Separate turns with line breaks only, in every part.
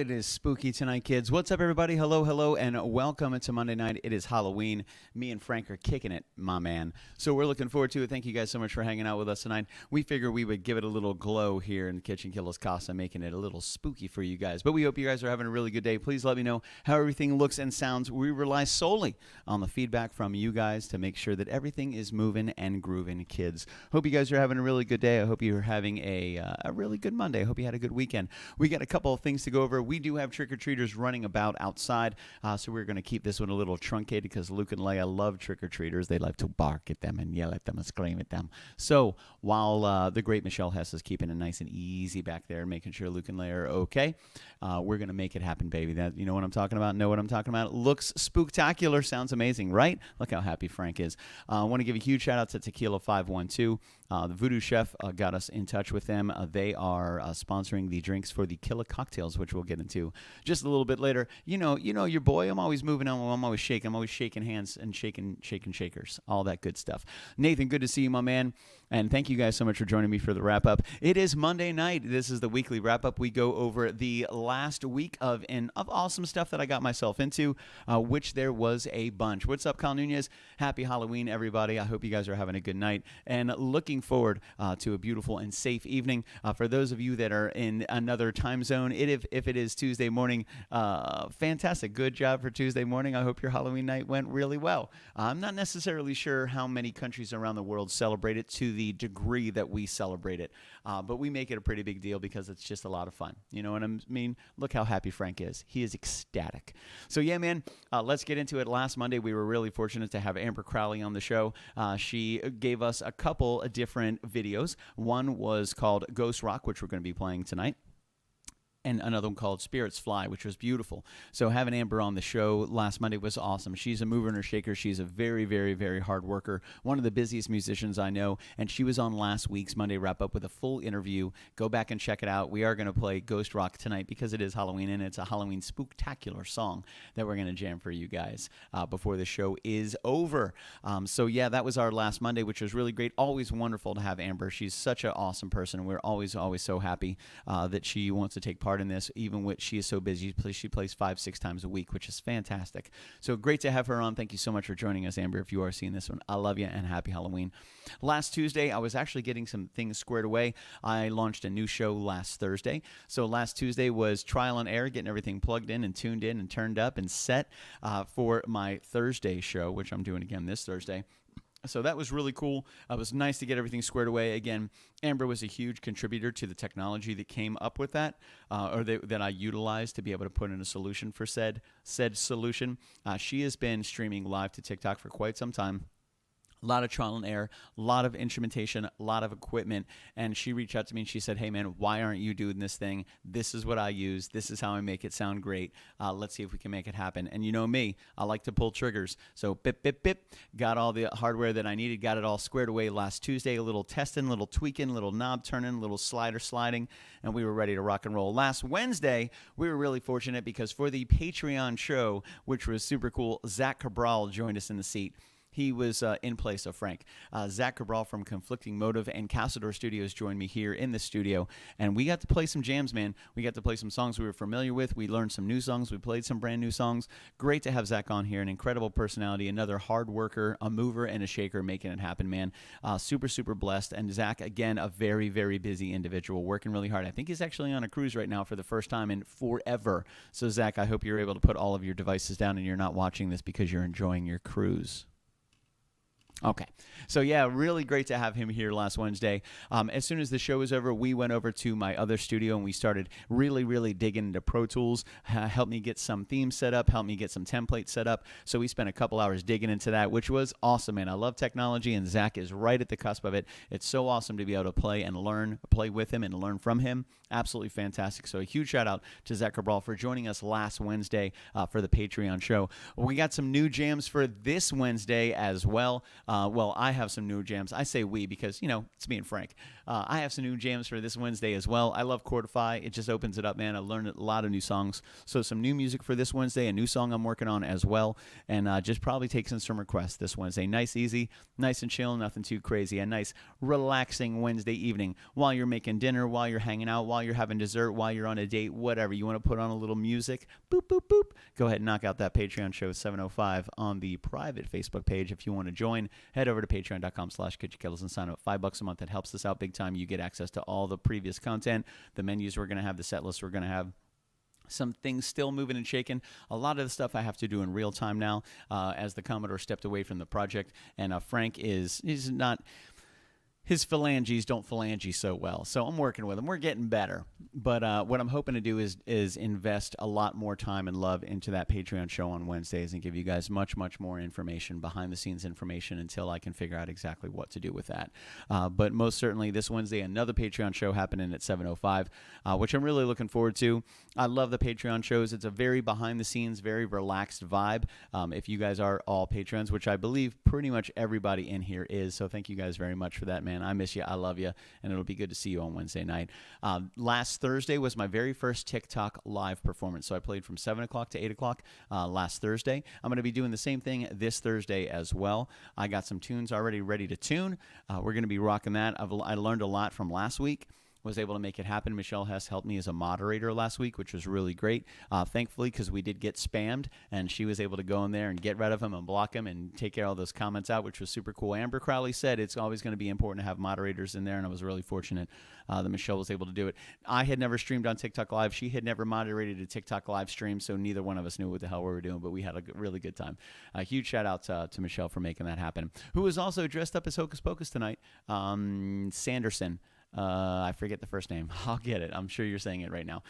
it is spooky tonight, kids. What's up, everybody? Hello, hello, and welcome. It's a Monday night. It is Halloween. Me and Frank are kicking it, my man. So we're looking forward to it. Thank you guys so much for hanging out with us tonight. We figure we would give it a little glow here in the KitchenKillaz Casa, making it a little spooky for you guys. But we hope you guys are having a really good day. Please let me know how everything looks and sounds. We rely solely on the feedback from you guys to make sure that everything is moving and grooving, kids. Hope you guys are having a really good day. I hope you're having a really good Monday. I hope you had a good weekend. We got a couple of things to go over. We do have trick-or-treaters running about outside, so we're going to keep this one a little truncated because Luke and Leia love trick-or-treaters. They love to bark at them and yell at them and scream at them. So while the great Michelle Hess is keeping it nice and easy back there, making sure Luke and Leia are okay, we're going to make it happen, baby. That, you know what I'm talking about? Know what I'm talking about? It looks spooktacular. Sounds amazing, right? Look how happy Frank is. I want to give a huge shout-out to Tequila 512. The Voodoo Chef got us in touch with them. They are sponsoring the drinks for the Killer Cocktails, which we'll get into just a little bit later. You know your boy. I'm always moving on. I'm always shaking. I'm always shaking hands and shaking shakers. All that good stuff. Nathan, good to see you, my man. And thank you guys so much for joining me for the wrap-up. It is Monday night. This is the weekly wrap-up. We go over the last week of awesome stuff that I got myself into, which there was a bunch. What's up, Kyle Nunez? Happy Halloween, everybody. I hope you guys are having a good night and looking forward to a beautiful and safe evening. For those of you that are in another time zone, if it is Tuesday morning, fantastic. Good job for Tuesday morning. I hope your Halloween night went really well. I'm not necessarily sure how many countries around the world celebrate it to the degree that we celebrate it, but we make it a pretty big deal because it's just a lot of fun. You know what I mean? Look how happy Frank is. He is ecstatic. So yeah, man, let's get into it. Last Monday, we were really fortunate to have Amber Crowley on the show. She gave us a couple of different videos. One was called Ghost Rock, which we're going to be playing tonight, and another one called Spirits Fly, which was beautiful. So having Amber on the show last Monday was awesome. She's a mover and a shaker. She's a very, very, very hard worker, one of the busiest musicians I know, and she was on last week's Monday Wrap-Up with a full interview. Go back and check it out. We are going to play Ghost Rock tonight because it is Halloween, and it's a Halloween spooktacular song that we're going to jam for you guys before the show is over. So yeah, that was our last Monday, which was really great. Always wonderful to have Amber. She's such an awesome person. We're always so happy that she wants to take part in this, even when she is so busy. She plays 5-6 times a week, which is fantastic. So great to have her on. Thank you so much for joining us, Amber. If you are seeing this one, I love you and happy Halloween. Last Tuesday, I was actually getting some things squared away. I launched a new show last Thursday. So last Tuesday was trial and error, getting everything plugged in and tuned in and turned up and set for my Thursday show, which I'm doing again this Thursday. So that was really cool. It was nice to get everything squared away. Again, Amber was a huge contributor to the technology that came up with that, that I utilized to be able to put in a solution for said solution. She has been streaming live to TikTok for quite some time. A lot of trial and error, a lot of instrumentation, a lot of equipment, and she reached out to me and she said, hey man, why aren't you doing this thing? This is what I use. This is how I make it sound great. Let's see if we can make it happen. And you know me, I like to pull triggers. So bip, bip, bip, got all the hardware that I needed, got it all squared away last Tuesday, a little testing, a little tweaking, a little knob turning, a little slider sliding, and we were ready to rock and roll. Last Wednesday, we were really fortunate because for the Patreon show, which was super cool, Zach Cabral joined us in the seat. He was in place of Frank. Zach Cabral from Conflicting Motive and Castledor Studios joined me here in the studio, and we got to play some jams, man. We got to play some songs we were familiar with. We learned some new songs. We played some brand new songs. Great to have Zach on here, an incredible personality, another hard worker, a mover and a shaker, making it happen, man. Super, super blessed. And Zach, again, a very, very busy individual, working really hard. I think he's actually on a cruise right now for the first time in forever. So, Zach, I hope you're able to put all of your devices down and you're not watching this because you're enjoying your cruise. Okay. So, yeah, really great to have him here last Wednesday. As soon as the show was over, we went over to my other studio and we started really, really digging into Pro Tools, helped me get some themes set up, helped me get some templates set up. So we spent a couple hours digging into that, which was awesome, man. I love technology, and Zach is right at the cusp of it. It's so awesome to be able to play and learn, play with him and learn from him. Absolutely fantastic. So a huge shout out to Zach Cabral for joining us last Wednesday for the Patreon show. We got some new jams for this Wednesday as well. Well, I have some new jams. I say we because, it's me and Frank. I have some new jams for this Wednesday as well. I love Chordify. It just opens it up, man. I learned a lot of new songs. So some new music for this Wednesday, a new song I'm working on as well, and just probably taking some requests this Wednesday. Nice, easy, nice and chill, nothing too crazy. A nice, relaxing Wednesday evening while you're making dinner, while you're hanging out, while you're having dessert, while you're on a date, whatever. You want to put on a little music, boop, boop, boop. Go ahead and knock out that Patreon show 705 on the private Facebook page. If you want to join, head over to patreon.com/KitchenKillaz and sign up. $5 a month. That helps us out big time. You get access to all the previous content, the menus we're going to have, the set list we're going to have. Some things still moving and shaking. A lot of the stuff I have to do in real time now as the Commodore stepped away from the project. And Frank is not... His phalanges don't phalange so well, so I'm working with him. We're getting better, but what I'm hoping to do is invest a lot more time and love into that Patreon show on Wednesdays and give you guys much, much more information, behind-the-scenes information, until I can figure out exactly what to do with that. But most certainly this Wednesday, another Patreon show happening at 7:05, which I'm really looking forward to. I love the Patreon shows. It's a very behind-the-scenes, very relaxed vibe. If you guys are all patrons, which I believe pretty much everybody in here is, so thank you guys very much for that, man. I miss you. I love you. And it'll be good to see you on Wednesday night. Last Thursday was my very first TikTok live performance. So I played from 7 o'clock to 8 o'clock last Thursday. I'm going to be doing the same thing this Thursday as well. I got some tunes already ready to tune. We're going to be rocking that. I learned a lot from last week. Was able to make it happen. Michelle Hess helped me as a moderator last week, which was really great. Thankfully, because we did get spammed, and she was able to go in there and get rid of them and block them and take care of all those comments out, which was super cool. Amber Crowley said it's always going to be important to have moderators in there, and I was really fortunate that Michelle was able to do it. I had never streamed on TikTok Live. She had never moderated a TikTok Live stream, so neither one of us knew what the hell we were doing, but we had a really good time. A huge shout out to Michelle for making that happen, who was also dressed up as Hocus Pocus tonight. Sanderson. I forget the first name. I'll get it. I'm sure you're saying it right now.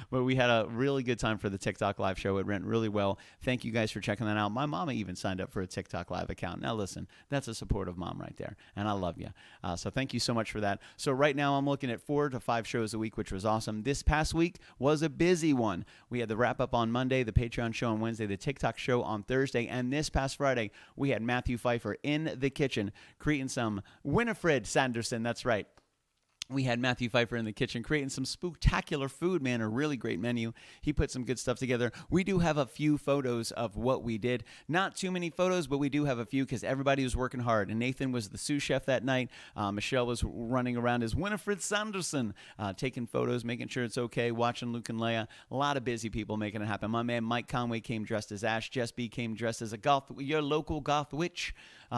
But we had a really good time for the TikTok Live show. It went really well. Thank you guys for checking that out. My mama even signed up for a TikTok Live account. Now listen, that's a supportive mom right there, and I love you. So thank you so much for that. So right now I'm looking at 4 to 5 shows a week, which was awesome. This past week was a busy one. We had the wrap up on Monday, the Patreon show on Wednesday, the TikTok show on Thursday, and this past Friday we had Matthew Pfeiffer in the kitchen creating some Winifred Sanderson. That's right. We had Matthew Pfeiffer in the kitchen creating some spectacular food, man, a really great menu. He put some good stuff together. We do have a few photos of what we did. Not too many photos, but we do have a few because everybody was working hard. And Nathan was the sous chef that night. Michelle was running around as Winifred Sanderson, taking photos, making sure it's okay, watching Luke and Leia. A lot of busy people making it happen. My man Mike Conway came dressed as Ash. Jess B came dressed as your local goth witch.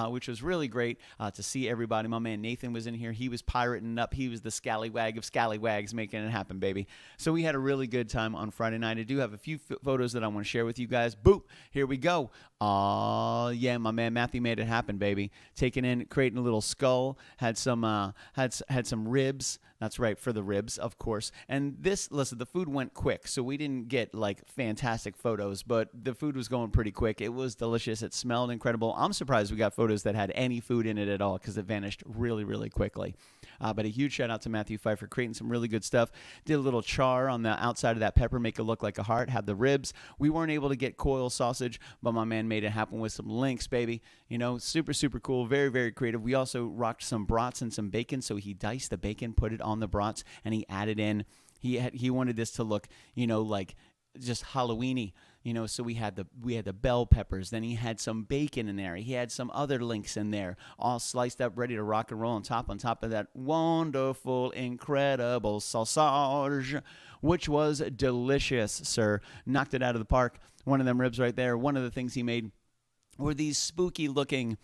Which was really great to see everybody. My man Nathan was in here. He was pirating up. He was the scallywag of scallywags making it happen, baby. So we had a really good time on Friday night. I do have a few photos that I want to share with you guys. Boop, here we go. Yeah, my man Matthew made it happen, baby. Taking in, creating a little skull. Had some ribs. That's right, for the ribs, of course. And listen, the food went quick, so we didn't get like fantastic photos, but the food was going pretty quick. It was delicious. It smelled incredible. I'm surprised we got photos that had any food in it at all because it vanished really, really quickly. But a huge shout out to Matthew Pfeiffer creating some really good stuff. Did a little char on the outside of that pepper, make it look like a heart. Had the ribs. We weren't able to get coil sausage, but my man made it happen with some links, baby. Super, super cool. Very, very creative. We also rocked some brats and some bacon, so he diced the bacon, put it on the brats, and he added in. He wanted this to look, like just Halloween-y. So we had the bell peppers. Then he had some bacon in there. He had some other links in there, all sliced up, ready to rock and roll on top of that wonderful, incredible sausage, which was delicious, sir. Knocked it out of the park. One of them ribs right there. One of the things he made were these spooky looking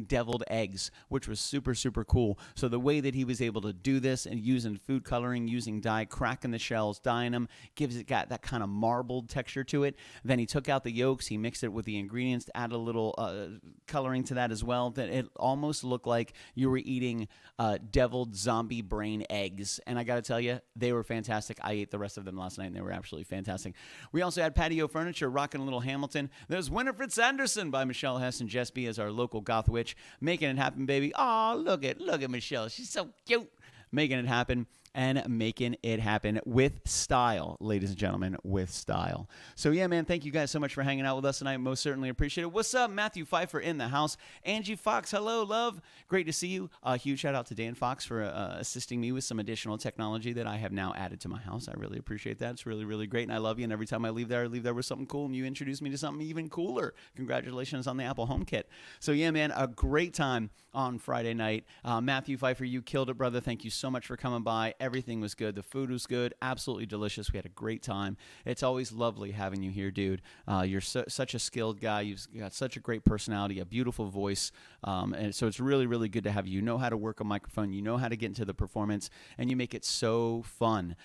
deviled eggs, which was super, super cool. So the way that he was able to do this and using food coloring, using dye, cracking the shells, dyeing them, got that kind of marbled texture to it. Then he took out the yolks, he mixed it with the ingredients to add a little coloring to that as well. That it almost looked like you were eating deviled zombie brain eggs. And I got to tell you, they were fantastic. I ate the rest of them last night, and they were absolutely fantastic. We also had patio furniture, rocking a little Hamilton. There's Winifred Sanderson by Michelle Hess and Jess B as our local goth witch, making it happen, baby. Oh, look at Michelle. She's so cute. Making it happen. and making it happen with style, ladies and gentlemen, with style. So yeah, man, thank you guys so much for hanging out with us tonight. Most certainly appreciate it. What's up, Matthew Pfeiffer in the house? Angie Fox, hello, love. Great to see you. A huge shout out to Dan Fox for assisting me with some additional technology that I have now added to my house. I really appreciate that. It's really, really great, and I love you. And every time I leave there with something cool, and you introduce me to something even cooler. Congratulations on the Apple HomeKit. So yeah, man, a great time on Friday night. Matthew Pfeiffer, you killed it, brother. Thank you so much for coming by. Everything was good. The food was good. Absolutely delicious. We had a great time. It's always lovely having you here, dude. You're such a skilled guy. You've got such a great personality, a beautiful voice. And so it's really, really good to have you. You know how to work a microphone. You know how to get into the performance, and you make it so fun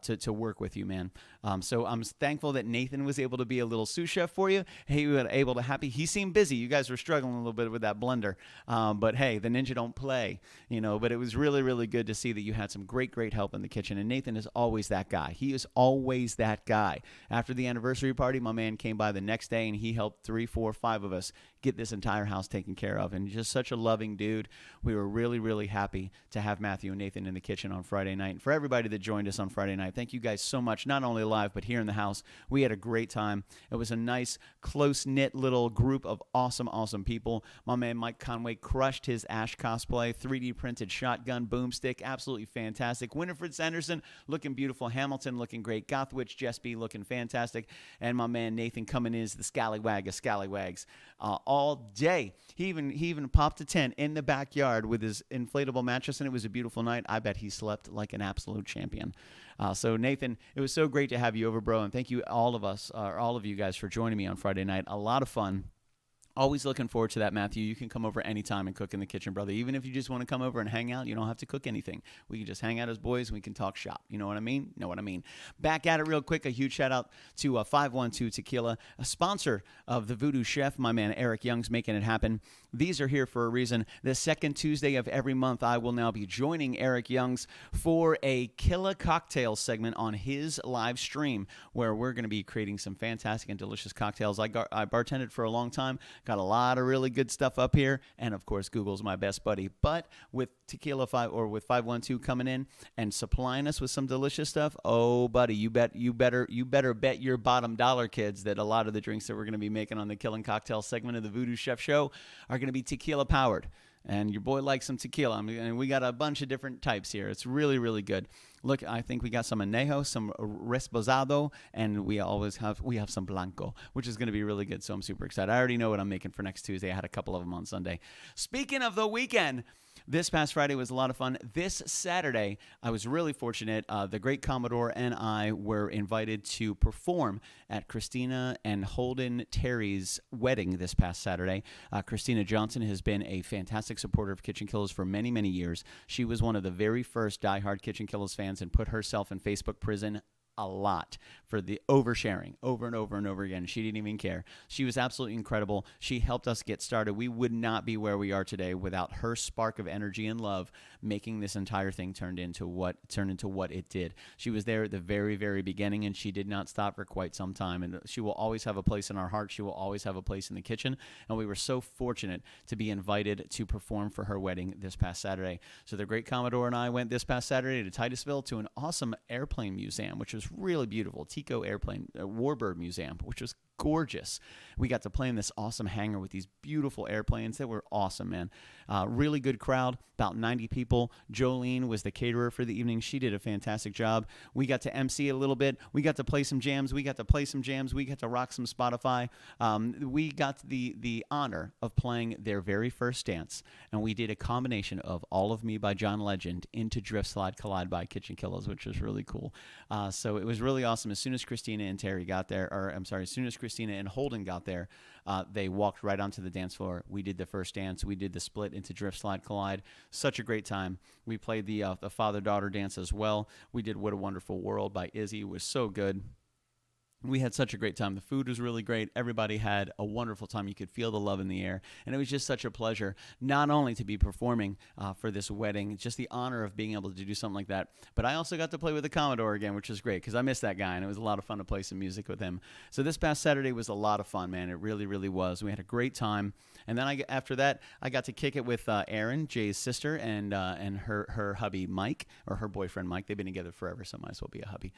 to work with you, man. So I'm thankful that Nathan was able to be a little sous chef for you. He was able to he seemed busy. You guys were struggling a little bit with that blender. But hey, the ninja don't play, but it was really, really good to see that you had some great help in the kitchen. And Nathan is always that guy. He is always that guy. After the anniversary party, my man came by the next day and he helped 3, 4, 5 of us get this entire house taken care of. And just such a loving dude. We were really, really happy to have Matthew and Nathan in the kitchen on Friday night. And for everybody that joined us on Friday night, thank you guys so much, not only live, but here in the house. We had a great time. It was a nice, close-knit little group of awesome, awesome people. My man Mike Conway crushed his Ash cosplay, 3D printed shotgun boomstick, absolutely fantastic. Winifred Sanderson looking beautiful. Hamilton looking great. Gothwitch Jesby looking fantastic. And my man Nathan coming in as the scallywag of scallywags all day. He even popped a tent in the backyard with his inflatable mattress, and it was a beautiful night. I bet he slept like an absolute champion. So Nathan, it was so great to have you over, bro, and thank you all of you guys for joining me on Friday night. A lot of fun. Always looking forward to that, Matthew. You can come over anytime and cook in the kitchen, brother. Even if you just want to come over and hang out, you don't have to cook anything. We can just hang out as boys and we can talk shop. You know what I mean? Know what I mean? Back at it real quick. A huge shout out to 512 Tequila, a sponsor of the Voodoo Chef. My man Eric Young's making it happen. These are here for a reason. The second Tuesday of every month, I will now be joining Eric Young's for a Killa cocktail segment on his live stream, where we're going to be creating some fantastic and delicious cocktails. I bartended for a long time. Got a lot of really good stuff up here, and of course, Google's my best buddy. But with Tequila 512 coming in and supplying us with some delicious stuff, oh, buddy, you better bet your bottom dollar, kids, that a lot of the drinks that we're going to be making on the Killing Cocktail segment of the Voodoo Chef Show are going to be tequila powered. And your boy likes some tequila. And we got a bunch of different types here. It's really, really good. Look, I think we got some anejo, some resposado, and we have some blanco, which is going to be really good. So I'm super excited. I already know what I'm making for next Tuesday. I had a couple of them on Sunday. Speaking of the weekend, this past Friday was a lot of fun. This Saturday, I was really fortunate. The great Commodore and I were invited to perform at Christina and Holden Terry's wedding this past Saturday. Christina Johnson has been a fantastic supporter of KitchenKillaz for many, many years. She was one of the very first diehard KitchenKillaz fans and put herself in Facebook prison a lot for the oversharing over and over and over again. She didn't even care. She was absolutely incredible. She helped us get started. We would not be where we are today without her spark of energy and love making this entire thing turn into what it did. She was there at the very, very beginning, and she did not stop for quite some time. And she will always have a place in our heart. She will always have a place in the kitchen. And we were so fortunate to be invited to perform for her wedding this past Saturday. So the great Commodore and I went this past Saturday to Titusville to an awesome airplane museum, which was really beautiful. Tico Airplane Warbird Museum, which was gorgeous. We got to play in this awesome hangar with these beautiful airplanes. They were awesome, man. Really good crowd, about 90 people. Jolene was the caterer for the evening. She did a fantastic job. We got to MC a little bit. We got to play some jams. We got to rock some Spotify. We got the honor of playing their very first dance, and we did a combination of All of Me by John Legend into Drift Slide Collide by KitchenKillaz, which was really cool. So it was really awesome. As soon as Christina and Terry got there, as soon as Christina and Holden got there, they walked right onto the dance floor. We did the first dance. We did the split into Drift Slide Collide. Such a great time. We played the father-daughter dance as well. We did What a Wonderful World by Izzy. It was so good. We had such a great time. The food was really great. Everybody had a wonderful time. You could feel the love in the air. And it was just such a pleasure, not only to be performing for this wedding, just the honor of being able to do something like that, but I also got to play with the Commodore again, which was great because I missed that guy, and it was a lot of fun to play some music with him. So this past Saturday was a lot of fun, man. It really, really was. We had a great time. And then after that, I got to kick it with Erin, Jay's sister, and her hubby, Mike, or her boyfriend, Mike. They've been together forever, so might as well be a hubby.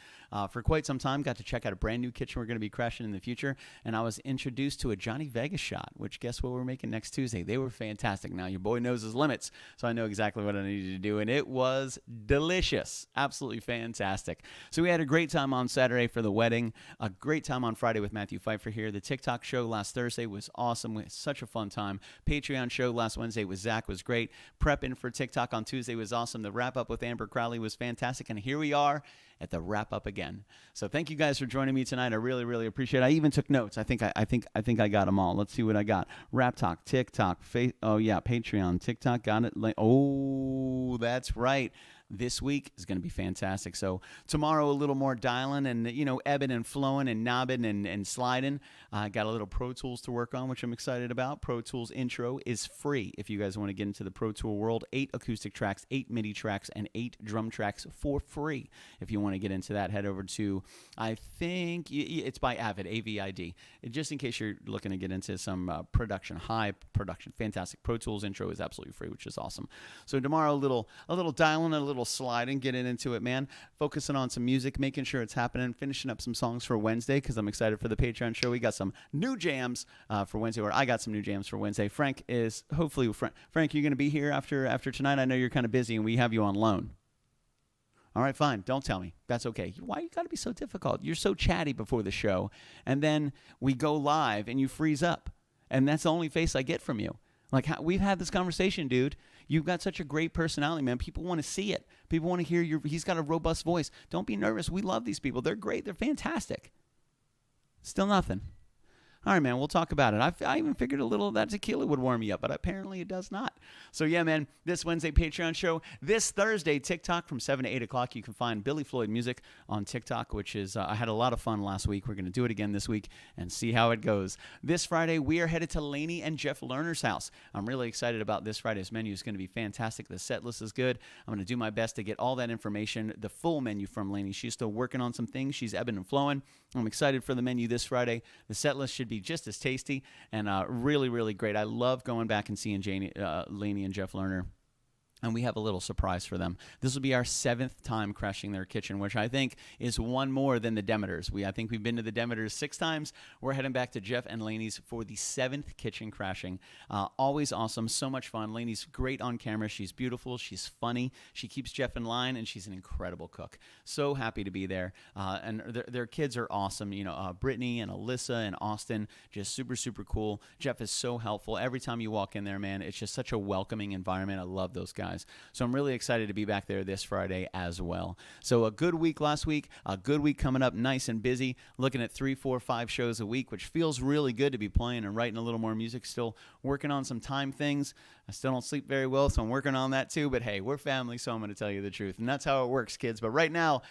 For quite some time, got to check out a brand new kitchen we're going to be crashing in the future, and I was introduced to a Johnny Vegas shot, which guess what we're making next Tuesday? They were fantastic. Now, your boy knows his limits, so I know exactly what I needed to do, and it was delicious. Absolutely fantastic. So we had a great time on Saturday for the wedding, a great time on Friday with Matthew Pfeiffer here. The TikTok show last Thursday was awesome. We had such a fun time. Patreon show last Wednesday with Zach was great. Prepping for TikTok on Tuesday was awesome. The wrap-up with Amber Crowley was fantastic, and here we are at the wrap-up again. So thank you guys for joining me tonight. I really, really appreciate it. I even took notes. I think I got them all. Let's see what I got. Rap Talk, TikTok, Patreon, TikTok, got it. Oh, that's right. This week is going to be fantastic. So tomorrow, a little more dialing and, ebbing and flowing and knobbing and sliding. I got a little Pro Tools to work on, which I'm excited about. Pro Tools intro is free if you guys want to get into the Pro Tool world. 8 acoustic tracks, 8 MIDI tracks, and 8 drum tracks for free. If you want to get into that, head over to, I think it's by Avid, A-V-I-D. Just in case you're looking to get into some high production, fantastic. Pro Tools intro is absolutely free, which is awesome. So tomorrow, a little dialing, a little sliding, getting into it, man. Focusing on some music, making sure it's happening, finishing up some songs for Wednesday because I'm excited for the Patreon show. We got some new jams for Wednesday, or I got some new jams for Wednesday. Frank, you're going to be here after tonight? I know you're kind of busy and we have you on loan. All right, fine. Don't tell me. That's okay. Why you got to be so difficult? You're so chatty before the show, and then we go live and you freeze up, and that's the only face I get from you. Like, we've had this conversation, dude. You've got such a great personality, man. People want to see it. People want to hear he's got a robust voice. Don't be nervous. We love these people. They're great. They're fantastic. Still nothing. All right, man, we'll talk about it. I even figured a little of that tequila would warm me up, but apparently it does not. So, yeah, man, this Wednesday Patreon show. This Thursday, TikTok from 7 to 8 o'clock. You can find Billy Floyd Music on TikTok, which is, I had a lot of fun last week. We're going to do it again this week and see how it goes. This Friday, we are headed to Lainey and Jeff Lerner's house. I'm really excited about this Friday's menu. It's going to be fantastic. The set list is good. I'm going to do my best to get all that information, the full menu from Lainey. She's still working on some things. She's ebbing and flowing. I'm excited for the menu this Friday. The set list should be just as tasty and really, really great. I love going back and seeing Lainey and Jeff Lerner. And we have a little surprise for them. This will be our 7th time crashing their kitchen, which I think is one more than the Demeters. I think we've been to the Demeters 6 times. We're heading back to Jeff and Lainey's for the 7th kitchen crashing. Always awesome, so much fun. Lainey's great on camera. She's beautiful. She's funny. She keeps Jeff in line, and she's an incredible cook. So happy to be there. And their kids are awesome. Brittany and Alyssa and Austin, just super, super cool. Jeff is so helpful. Every time you walk in there, man, it's just such a welcoming environment. I love those guys. So I'm really excited to be back there this Friday as well. So a good week last week, a good week coming up, nice and busy, looking at 3, 4, 5 shows a week, which feels really good to be playing and writing a little more music, still working on some time things. I still don't sleep very well, so I'm working on that too. But hey, we're family, so I'm going to tell you the truth. And that's how it works, kids. But right now,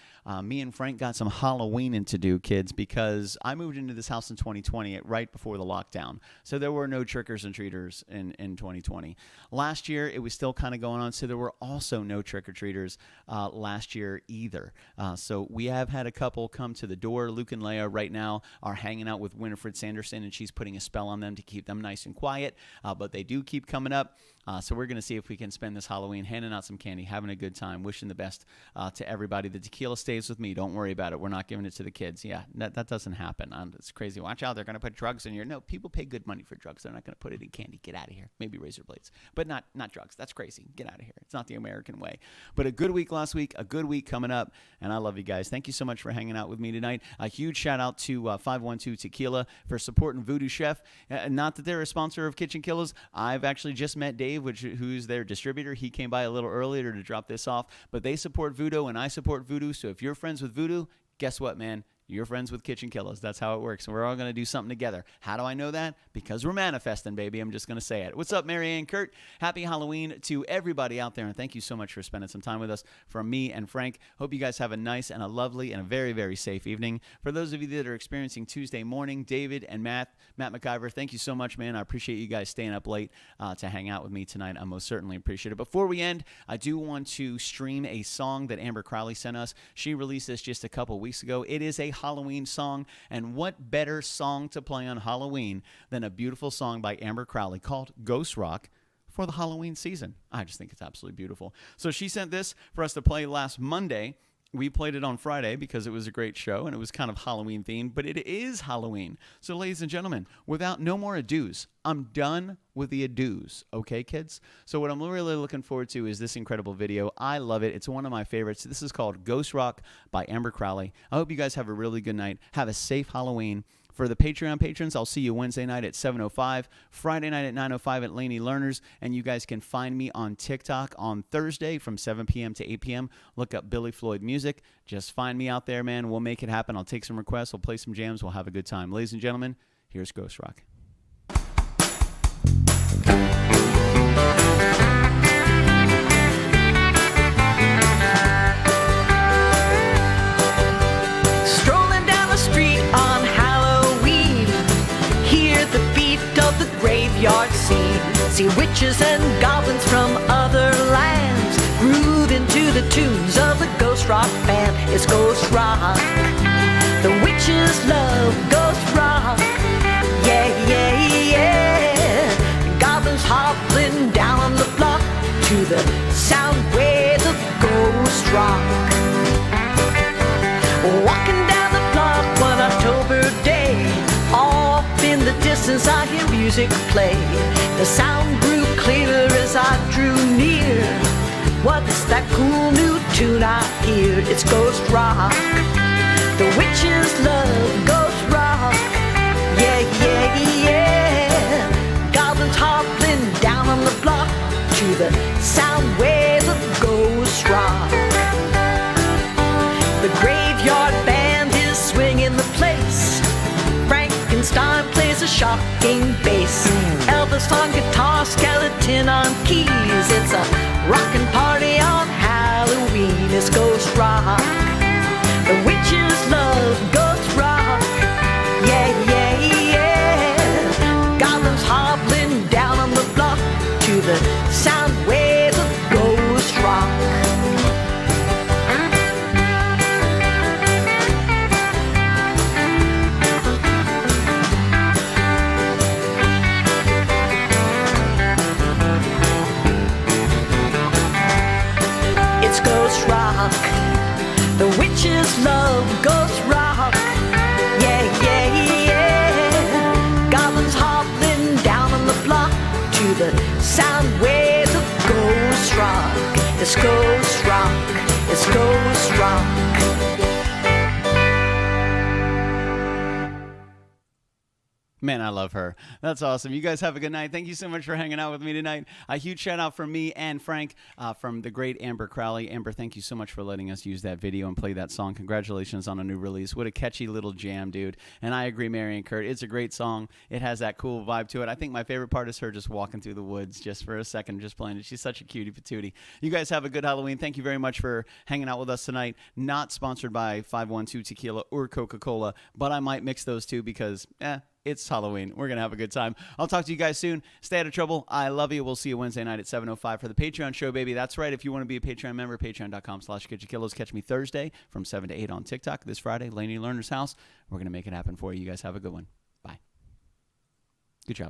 me and Frank got some Halloweening to do, kids, because I moved into this house in 2020, right before the lockdown. So there were no trickers and treaters in 2020. Last year, it was still kind of going on, so there were also no trick-or-treaters last year either. So we have had a couple come to the door. Luke and Leia right now are hanging out with Winifred Sanderson, and she's putting a spell on them to keep them nice and quiet. But they do keep coming up. So we're going to see if we can spend this Halloween handing out some candy, having a good time, wishing the best to everybody. The tequila stays with me. Don't worry about it. We're not giving it to the kids. Yeah, that doesn't happen. It's crazy. Watch out. They're going to put drugs in your... No, people pay good money for drugs. They're not going to put it in candy. Get out of here. Maybe razor blades. But not drugs. That's crazy. Get out of here. It's not the American way. But a good week last week, a good week coming up, and I love you guys. Thank you so much for hanging out with me tonight. A huge shout out to 512 Tequila for supporting Voodoo Chef. Not that they're a sponsor of KitchenKillaz. I've actually just met Dave, who's their distributor. He came by a little earlier to drop this off, but they support Voodoo and I support Voodoo. So if you're friends with Voodoo, guess what, man? you're friends with KitchenKillaz. That's how it works. And we're all going to do something together. How do I know that? Because we're manifesting, baby. I'm just going to say it. What's up, Mary Ann Kurt? Happy Halloween to everybody out there. And thank you so much for spending some time with us. From me and Frank, hope you guys have a nice and a lovely and a very, very safe evening. For those of you that are experiencing Tuesday morning, David and Matt McIver, thank you so much, man. I appreciate you guys staying up late to hang out with me tonight. I most certainly appreciate it. Before we end, I do want to stream a song that Amber Crowley sent us. She released this just a couple weeks ago. It is a Halloween song, and what better song to play on Halloween than a beautiful song by Amber Crowley called Ghost Rock for the Halloween season. I just think it's absolutely beautiful. So she sent this for us to play last Monday. We played it on Friday because it was a great show and it was kind of Halloween themed, but it is Halloween. So ladies and gentlemen, without no more ados, I'm done with the ados. Okay, kids? So what I'm really looking forward to is this incredible video. I love it. It's one of my favorites. This is called Ghost Rock by Amber Crowley. I hope you guys have a really good night. Have a safe Halloween. For the Patreon patrons, I'll see you Wednesday night at 7:05, Friday night at 9:05 at Laney Learners, and you guys can find me on TikTok on Thursday from 7 p.m. to 8 p.m. Look up Billy Floyd Music. Just find me out there, man. We'll make it happen. I'll take some requests. We'll play some jams. We'll have a good time. Ladies and gentlemen, here's Ghost Rock.
Graveyard scene. See witches and goblins from other lands groove into the tunes of the Ghost Rock band. It's Ghost Rock. The witches love Ghost Rock. Yeah, yeah, yeah. Goblins hobbling down on the block to the sound waves of Ghost Rock. Walking down the block one October day, off in the distance I hear music play. The sound grew clearer as I drew near. What's that cool new tune I hear? It's Ghost Rock. The witches love Ghost Rock. Yeah, yeah, yeah. Goblins hopping down on the block to the sound waves of Ghost Rock. The graveyard band is swinging the place. Frankenstein plays a shocking bass. Elvis on guitar, skeleton on keys. It's a rockin' party on Halloween. It's Ghost Rock. The witches love Ghost Rock. Yeah, yeah, yeah. Goblins hobbling down on the block to the sound waves of Ghost Rock. Ghost Rock. The witches love Ghost Rock. Yeah, yeah, yeah. Goblins hopping down on the block to the sound waves of Ghost Rock. It's Ghost Rock. It's Ghost Rock.
Man, I love her. That's awesome. You guys have a good night. Thank you so much for hanging out with me tonight. A huge shout out from me and Frank from the great Amber Crowley. Amber, thank you so much for letting us use that video and play that song. Congratulations on a new release. What a catchy little jam, dude. And I agree, Mary and Kurt. It's a great song. It has that cool vibe to it. I think my favorite part is her just walking through the woods just for a second, just playing it. She's such a cutie patootie. You guys have a good Halloween. Thank you very much for hanging out with us tonight. Not sponsored by 512 Tequila or Coca-Cola, but I might mix those two because, it's Halloween. We're going to have a good time. I'll talk to you guys soon. Stay out of trouble. I love you. We'll see you Wednesday night at 7:05 for the Patreon show, baby. That's right. If you want to be a Patreon member, patreon.com/KitchenKillaz. Catch me Thursday from 7 to 8 on TikTok. This Friday, Laney Learner's house. We're going to make it happen for you. You guys have a good one. Bye. Good job.